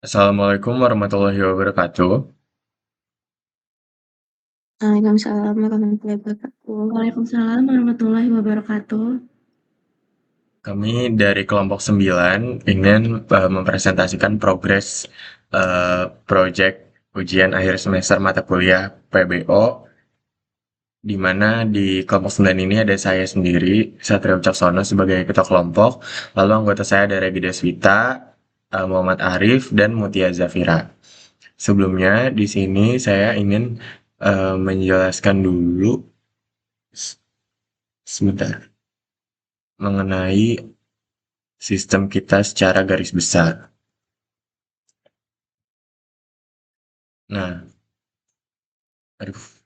Assalamualaikum warahmatullahi wabarakatuh. Waalaikumsalam warahmatullahi wabarakatuh. Waalaikumsalam warahmatullahi wabarakatuh. Kami dari kelompok 9 ingin mempresentasikan progres proyek ujian akhir semester mata kuliah PBO, di mana di kelompok 9 ini ada saya sendiri, Satrio Wicaksono sebagai ketua kelompok, lalu anggota saya ada Regi Deswita, Muhammad Arif, dan Mutia Zafira. Sebelumnya di sini saya ingin menjelaskan dulu sebentar mengenai sistem kita secara garis besar. Nah, aduh.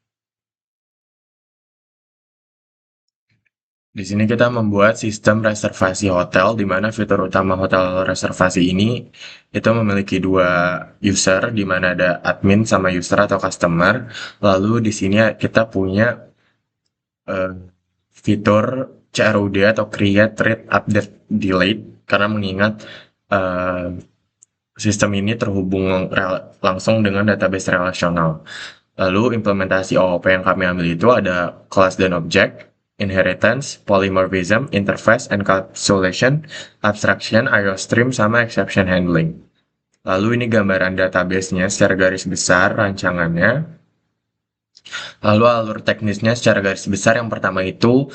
Di sini kita membuat sistem reservasi hotel, di mana fitur utama hotel reservasi ini itu memiliki dua user, di mana ada admin sama user atau customer. Lalu di sini kita punya eh, fitur CRUD atau Create, Read, Update, Delete, karena mengingat eh, sistem ini terhubung langsung dengan database relasional. Lalu implementasi OOP yang kami ambil itu ada kelas dan objek, inheritance, polymorphism, interface, encapsulation, abstraction, IO stream, sama exception handling. Lalu ini gambaran database-nya secara garis besar rancangannya. Lalu alur teknisnya secara garis besar yang pertama itu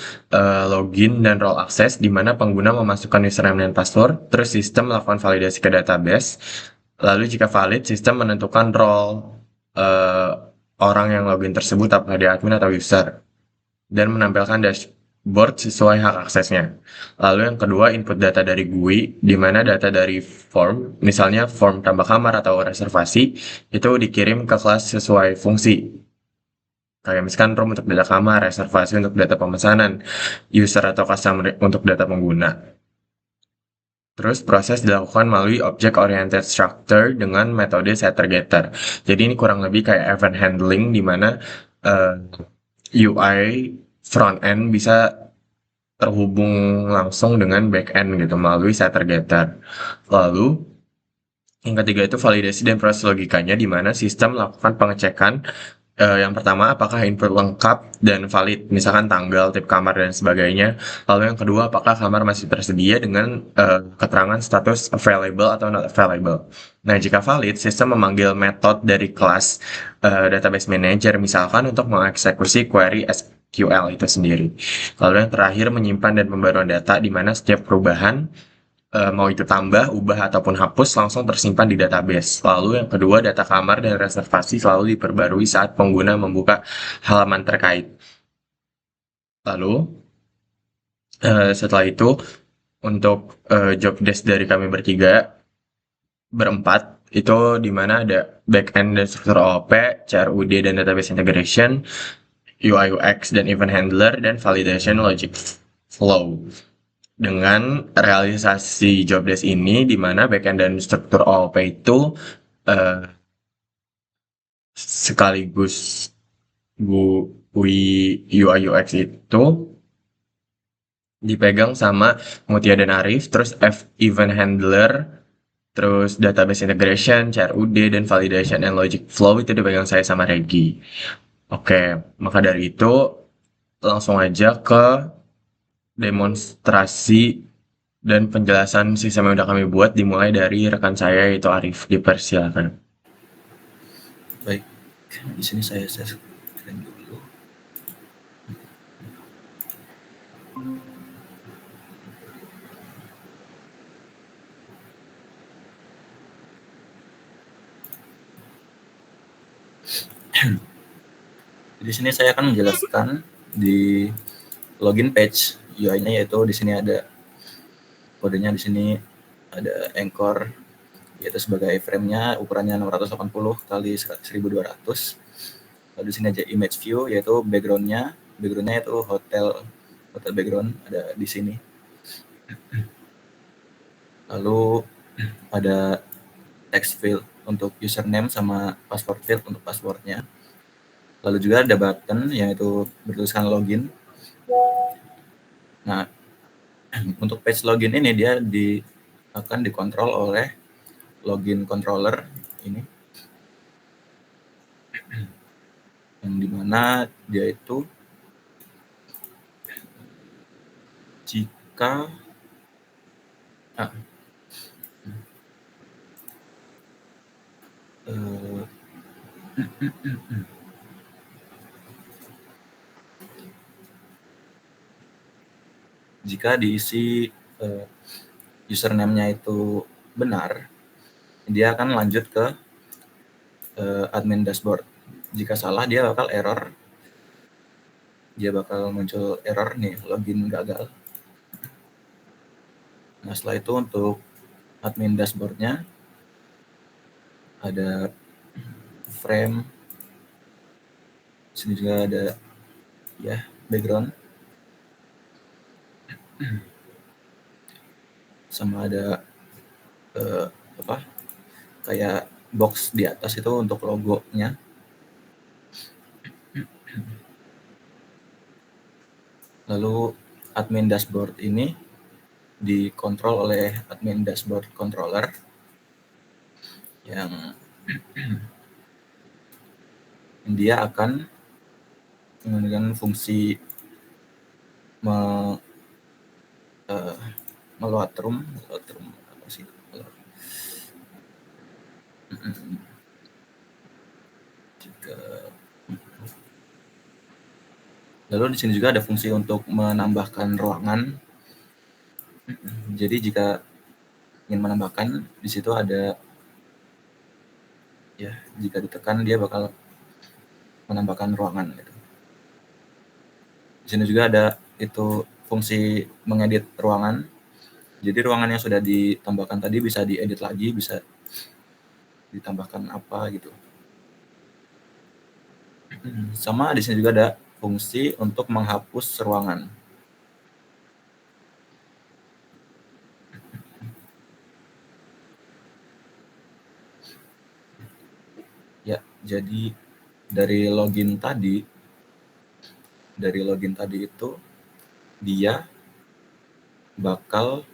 login dan role access, di mana pengguna memasukkan username dan password, terus sistem melakukan validasi ke database. Lalu jika valid, sistem menentukan role eh, orang yang login tersebut, apakah dia admin atau user, dan menampilkan dashboard sesuai hak aksesnya. Lalu yang kedua, input data dari GUI, di mana data dari form, misalnya form tambah kamar atau reservasi, itu dikirim ke kelas sesuai fungsi. Kayak misalkan room untuk data kamar, reservasi untuk data pemesanan, user atau customer untuk data pengguna. Terus proses dilakukan melalui Object Oriented Structure dengan metode setter-getter. Jadi ini kurang lebih kayak event handling, di mana UI front end bisa terhubung langsung dengan back end gitu melalui setter-getter. Lalu yang ketiga itu validasi dan proses logikanya, di mana sistem melakukan pengecekan. Yang pertama, apakah input lengkap dan valid, misalkan tanggal, tip kamar, dan sebagainya. Lalu yang kedua, apakah kamar masih tersedia dengan keterangan status available atau not available. Nah, jika valid, sistem memanggil metode dari kelas database manager, misalkan untuk mengeksekusi query SQL itu sendiri. Lalu yang terakhir, menyimpan dan pembaruan data, di mana setiap perubahan mau itu tambah, ubah, ataupun hapus langsung tersimpan di database. Lalu yang kedua, data kamar dan reservasi selalu diperbarui saat pengguna membuka halaman terkait. Lalu setelah itu, untuk job desk dari kami berempat, itu di mana ada backend dan struktur OOP, CRUD dan database integration, UI UX dan event handler, dan validation logic flow. Dengan realisasi jobdesk ini, di mana backend dan struktur OOP itu eh, sekaligus UI UX itu dipegang sama Mutia dan Arif, terus F event handler, terus database integration, CRUD, dan validation and logic flow itu dipegang saya sama Regi. Oke, maka dari itu langsung aja ke demonstrasi dan penjelasan sistem yang udah kami buat, dimulai dari rekan saya yaitu Arif. Dipersilakan. Baik, di sini saya screen dulu. Di sini saya akan menjelaskan di login page UI-nya, yaitu di sini ada kodenya, di sini ada anchor, yaitu sebagai frame-nya ukurannya 680 kali 1200. Lalu di sini ada image view, yaitu background-nya itu hotel background ada di sini. Lalu ada text field untuk username sama password field untuk passwordnya. Lalu juga ada button yang itu bertuliskan login. Nah, untuk page login ini dia akan dikontrol oleh login controller ini, yang dimana dia itu jika jika diisi username-nya itu benar, dia akan lanjut ke admin dashboard. Jika salah, dia bakal error. Dia bakal muncul error nih, login gagal. Nah, setelah itu untuk admin dashboard-nya ada frame, sini juga ada ya background, sama ada kayak box di atas itu untuk logonya. Lalu admin dashboard ini dikontrol oleh admin dashboard controller yang dia akan menggunakan fungsi meload room apa sih? Lalu di sini juga ada fungsi untuk menambahkan ruangan. Jadi jika ingin menambahkan, di situ ada ya, jika ditekan dia bakal menambahkan ruangan gitu. Di sini juga ada itu fungsi mengedit ruangan. Jadi ruangan yang sudah ditambahkan tadi bisa diedit lagi, bisa ditambahkan apa gitu. Sama di sini juga ada fungsi untuk menghapus ruangan. Ya, jadi dari login tadi itu dia bakal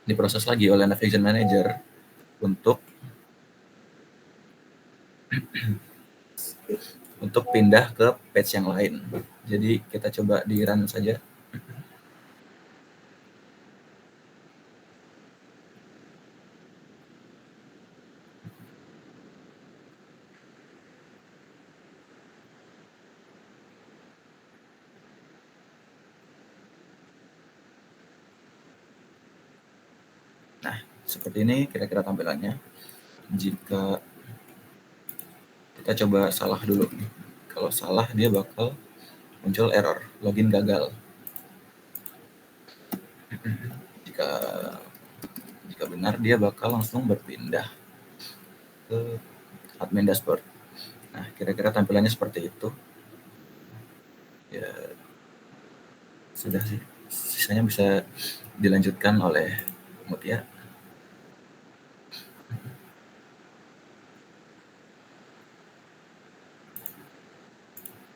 diproses lagi oleh Navigation Manager untuk pindah ke page yang lain. Jadi kita coba di run saja. Nah, seperti ini kira-kira tampilannya. Jika kita coba salah dulu nih. Kalau salah dia bakal muncul error, login gagal. Jika benar dia bakal langsung berpindah ke admin dashboard. Nah, kira-kira tampilannya seperti itu. Ya, sudah sih. Sisanya bisa dilanjutkan oleh Mutia.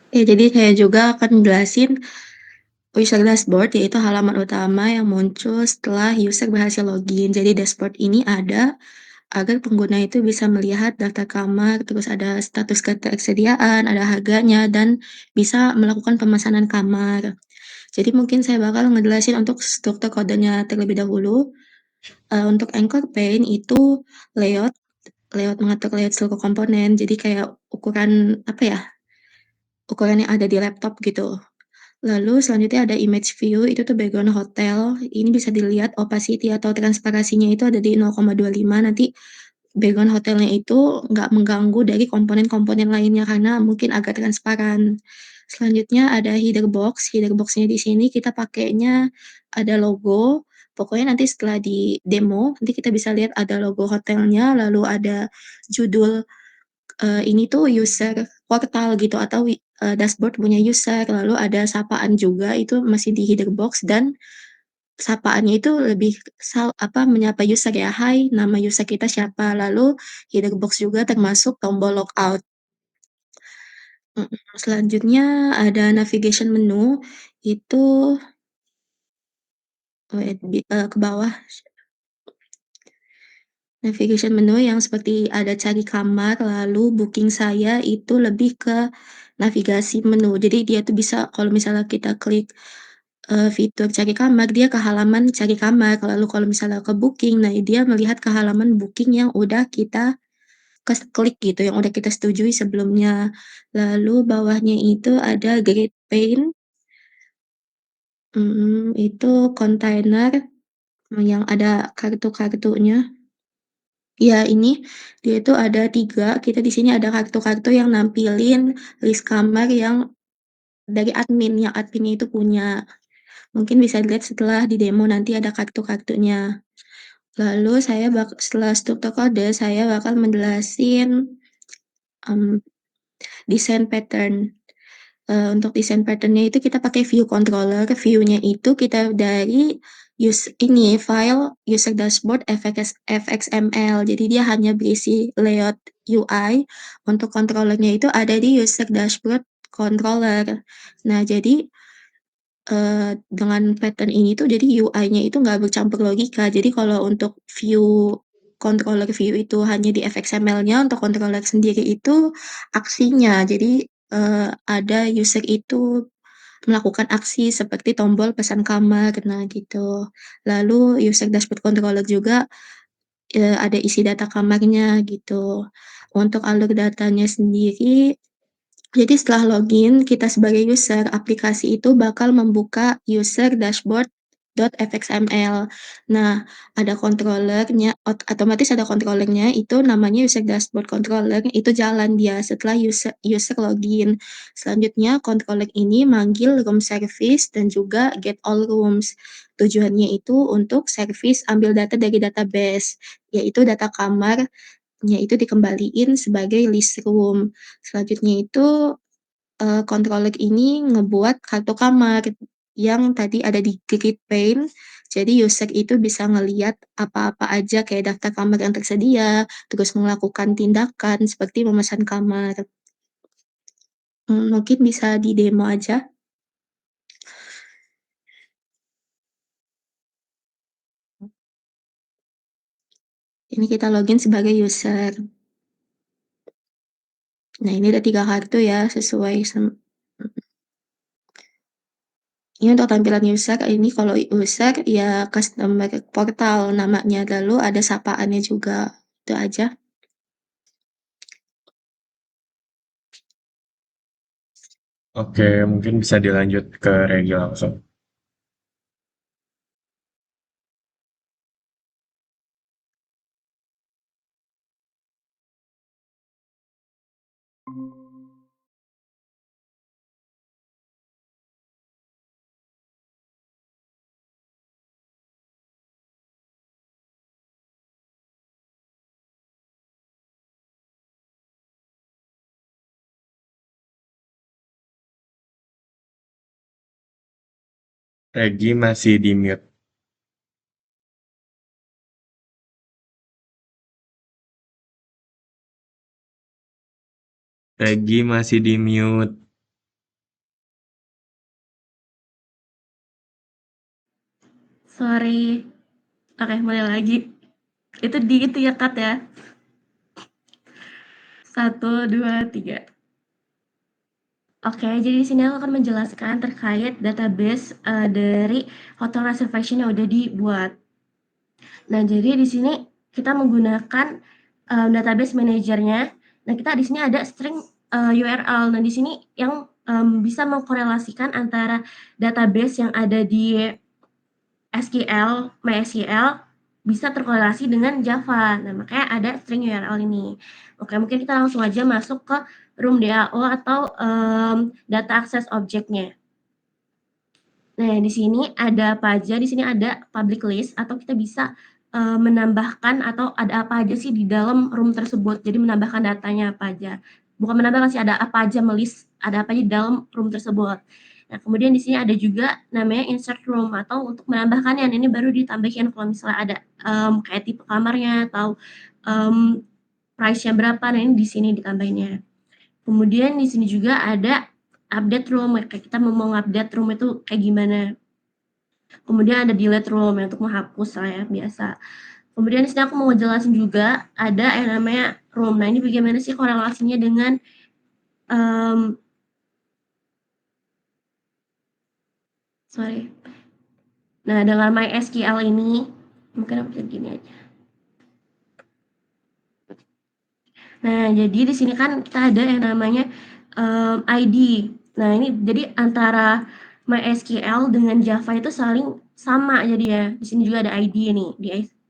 Ya, jadi saya juga akan jelasin user dashboard, yaitu halaman utama yang muncul setelah user berhasil login. Jadi dashboard ini ada agar pengguna itu bisa melihat daftar kamar, terus ada status ketersediaan, ada harganya, dan bisa melakukan pemesanan kamar. Jadi mungkin saya bakal ngejelasin untuk struktur kodenya terlebih dahulu. Untuk Anchor Pane itu layout mengatur layout seluruh komponen. Jadi kayak ukuran ukuran yang ada di laptop gitu. Lalu selanjutnya ada image view, itu tuh background hotel. Ini bisa dilihat opacity atau transparasinya itu ada di 0,25. Nanti background hotelnya itu nggak mengganggu dari komponen-komponen lainnya karena mungkin agak transparan. Selanjutnya ada header box. Header box-nya di sini kita pakainya ada logo. Pokoknya nanti setelah di demo, nanti kita bisa lihat ada logo hotelnya, lalu ada judul ini tuh user portal gitu atau dashboard punya user, lalu ada sapaan juga itu masih di header box dan sapaannya itu lebih menyapa user ya, "Hai, nama user kita siapa?" Lalu header box juga termasuk tombol logout. Selanjutnya ada navigation menu, itu ke bawah. Navigation menu yang seperti ada cari kamar, lalu booking saya itu lebih ke navigasi menu. Jadi dia tuh bisa kalau misalnya kita klik, fitur cari kamar, dia ke halaman cari kamar. Lalu kalau misalnya ke booking, nah dia melihat ke halaman booking yang udah kita klik gitu, yang udah kita setujui sebelumnya. Lalu bawahnya itu ada grid pane, itu kontainer yang ada kartu-kartunya. Ya ini, dia itu ada 3, kita di sini ada kartu-kartu yang nampilin list kamar yang dari admin, yang adminnya itu punya. Mungkin bisa dilihat setelah di demo nanti ada kartu-kartunya. Lalu saya setelah struktur kode, saya bakal menjelasin, desain pattern. Untuk desain pattern-nya itu kita pakai view controller, view-nya itu kita dari file user dashboard fxml. Jadi dia hanya berisi layout UI, untuk controller-nya itu ada di user dashboard controller. Nah jadi, dengan pattern ini tuh jadi UI-nya itu nggak bercampur logika. Jadi kalau untuk controller view itu hanya di fxml-nya, untuk controller sendiri itu aksinya. Jadi, ada user itu melakukan aksi seperti tombol pesan kamar, nah gitu. Lalu user dashboard controller juga, ada isi data kamarnya gitu. Untuk alur datanya sendiri, jadi setelah login, kita sebagai user, aplikasi itu bakal membuka user dashboard.fxml. Nah, ada controller-nya, otomatis ada controller-nya, itu namanya user dashboard controller, itu jalan dia setelah user login. Selanjutnya, controller ini manggil room service dan juga get all rooms. Tujuannya itu untuk service ambil data dari database, yaitu data kamarnya itu dikembaliin sebagai list room. Selanjutnya itu, controller ini ngebuat kartu kamar yang tadi ada di grid pane. Jadi user itu bisa ngelihat apa-apa aja kayak daftar kamar yang tersedia, terus melakukan tindakan seperti memesan kamar. Mungkin bisa di-demo aja. Ini kita login sebagai user. Nah, ini ada 3 kartu ya, sesuai ini untuk tampilan user, ini kalau user ya customer portal namanya, lalu ada sapaannya juga, itu aja. Oke, mungkin bisa dilanjut ke Regi langsung. Regi masih di mute. Regi masih di mute. Sorry. Oke, mulai lagi. Itu ya, Kat ya. 1, 2, 3. Oke, jadi di sini aku akan menjelaskan terkait database dari hotel reservation yang udah dibuat. Nah, jadi di sini kita menggunakan database manajernya. Nah, kita di sini ada string URL. Nah, di sini yang bisa mengkorelasikan antara database yang ada di SQL, MySQL bisa terkorelasi dengan Java. Nah, makanya ada string URL ini. Oke, mungkin kita langsung aja masuk ke room DAO atau data access object-nya. Nah, di sini ada apa aja? Di sini ada public list atau kita bisa menambahkan atau ada apa aja sih di dalam room tersebut. Jadi menambahkan datanya apa aja. Bukan menambahkan sih, ada apa aja ada apa aja di dalam room tersebut. Nah, kemudian di sini ada juga namanya insert room atau untuk menambahkannya. Ini baru ditambahin kalau misalnya ada kayak tipe kamarnya atau price-nya berapa. Nah, ini di sini ditambahinnya. Kemudian di sini juga ada update room, kayak kita mau update room itu kayak gimana. Kemudian ada delete room yang untuk menghapus lah ya biasa. Kemudian di sini aku mau jelasin juga ada yang namanya room. Nah ini bagaimana sih korelasinya dengan Nah dengan MySQL ini mungkin aku bisa gini aja. Nah, jadi di sini kan kita ada yang namanya ID. Nah, ini jadi antara MySQL dengan Java itu saling sama jadi ya. Di sini juga ada ID nih.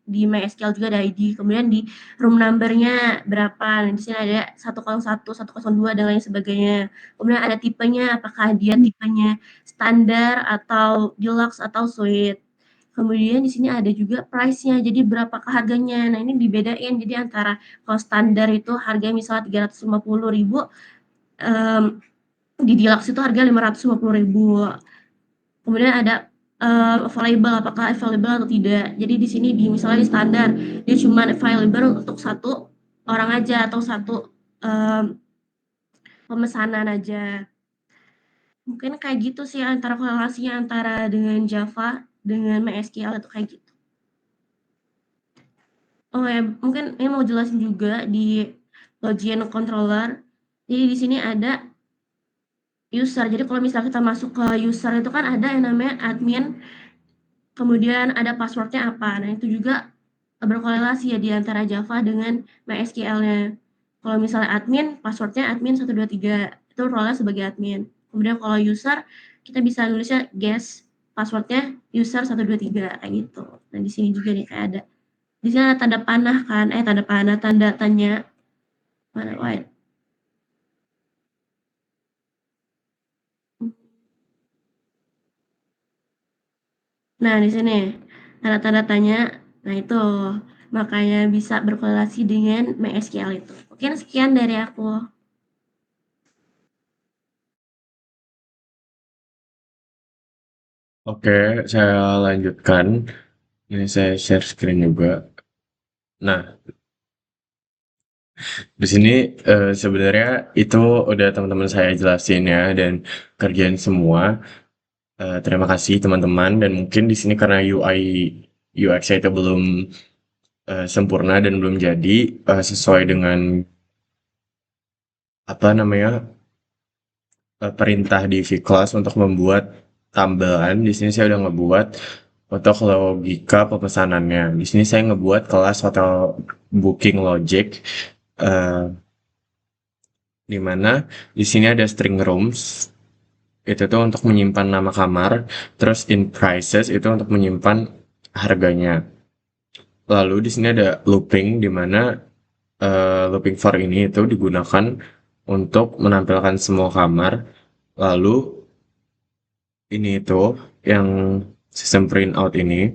Di MySQL juga ada ID. Kemudian di room number-nya berapa. Nah, di sini ada 101, 102 dan lain sebagainya. Kemudian ada tipenya, apakah dia tipenya standar atau deluxe atau suite. Kemudian di sini ada juga price-nya. Jadi berapakah harganya. Nah, ini dibedain. Jadi antara kalau standar itu harganya misalnya 350.000, di deluxe itu harga 550.000. Kemudian ada available, apakah available atau tidak. Jadi di sini misalnya di standar dia cuma available untuk satu orang aja atau satu pemesanan aja. Mungkin kayak gitu sih antara korelasinya antara dengan Java dengan MySQL itu kayak gitu. Oh ya, mungkin ini mau jelasin juga di Login Controller. Jadi di sini ada user. Jadi kalau misalnya kita masuk ke user itu kan ada yang namanya admin, kemudian ada passwordnya apa. Nah itu juga berkorelasi ya di antara Java dengan MySQL-nya. Kalau misalnya admin, passwordnya admin 123, itu role sebagai admin. Kemudian kalau user, kita bisa nulisnya guest, passwordnya user 123, kayak gitu. Nah di sini juga nih kayak ada. Di sini ada tanda panah kan, tanda panah, tanda tanya. Mana, wait. Nah, di sini tanda-tanda tanya. Nah, itu makanya bisa berkorelasi dengan MySQL itu. Mungkin sekian dari aku. Oke, saya lanjutkan. Ini saya share screen juga. Nah, di sini sebenarnya itu udah teman-teman saya jelasin ya dan kerjain semua. Terima kasih teman-teman dan mungkin di sini karena UI UX-nya itu belum sempurna dan belum jadi sesuai dengan apa namanya perintah di V-Class untuk membuat tambelan. Di sini saya udah ngebuat untuk logika pemesanannya. Di sini saya ngebuat kelas hotel booking logic, eh, di mana di sini ada string rooms. Itu tuh untuk menyimpan nama kamar, terus in prices itu untuk menyimpan harganya. Lalu di sini ada looping, di mana looping for ini itu digunakan untuk menampilkan semua kamar. Lalu ini itu yang sistem print out ini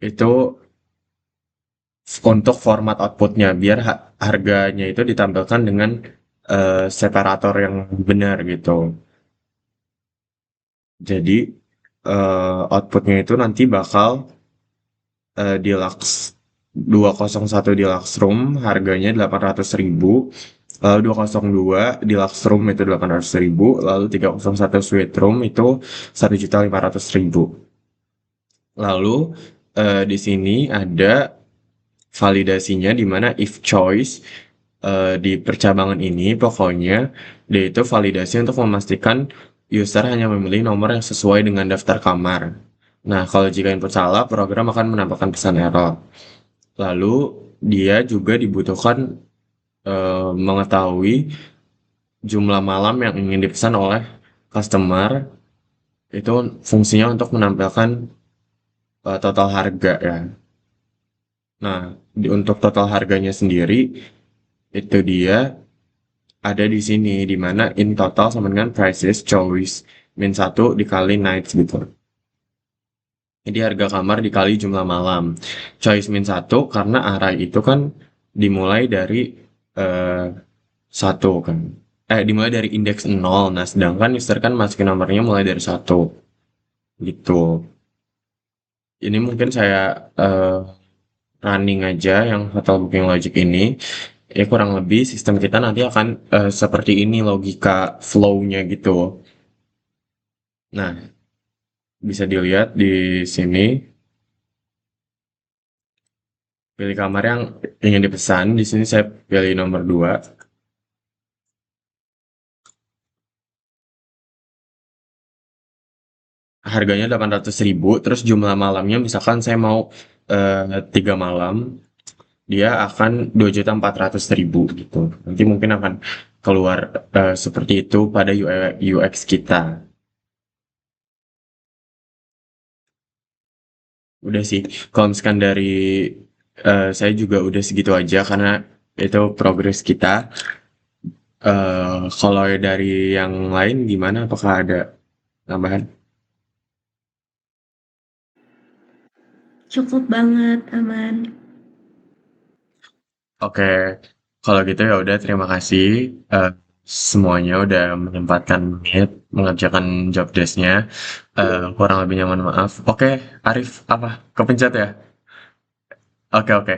itu untuk format outputnya biar harganya itu ditampilkan dengan separator yang benar gitu. Jadi outputnya itu nanti bakal deluxe 201 deluxe room harganya 800.000, lalu 202 deluxe room itu 800.000, lalu 301 suite room itu 1.500.000. Lalu di sini ada validasinya di mana if choice di percabangan ini pokoknya dia itu validasi untuk memastikan user hanya memilih nomor yang sesuai dengan daftar kamar. Nah, kalau jika input salah, program akan menampilkan pesan error. Lalu dia juga dibutuhkan mengetahui jumlah malam yang ingin dipesan oleh customer. Itu fungsinya untuk menampilkan total harga ya. Nah, untuk total harganya sendiri itu dia ada di sini di mana in total sama dengan prices choice min 1 dikali nights gitu. Jadi harga kamar dikali jumlah malam. Choice min 1 karena array itu kan dimulai dari 1 kan. Dimulai dari indeks 0. Nah, sedangkan user kan masukin nomornya mulai dari 1. Gitu. Ini mungkin saya running aja yang hotel booking logic ini. Ya kurang lebih sistem kita nanti akan seperti ini logika flow-nya gitu. Nah, bisa dilihat di sini. Pilih kamar yang ingin dipesan. Di sini saya pilih nomor 2. Harganya 800.000. Terus jumlah malamnya misalkan saya mau 3 malam, dia akan 2.400.000 gitu. Nanti mungkin akan keluar seperti itu pada UX kita. Udah sih, kalau misalkan dari saya juga udah segitu aja karena itu progres kita. Kalau dari yang lain gimana? Apakah ada tambahan? Cukup banget, aman. Oke, kalau gitu ya udah terima kasih semuanya udah menyempatkan menit mengerjakan job desk-nya. Kurang lebihnya mohon maaf. Oke, Arif apa? Kepencet ya? Oke oke.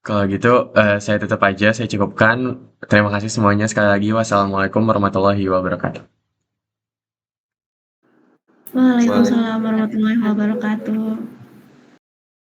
Kalau gitu saya tutup aja, saya cukupkan. Terima kasih semuanya sekali lagi. Wassalamualaikum warahmatullahi wabarakatuh. Waalaikumsalam warahmatullahi wabarakatuh.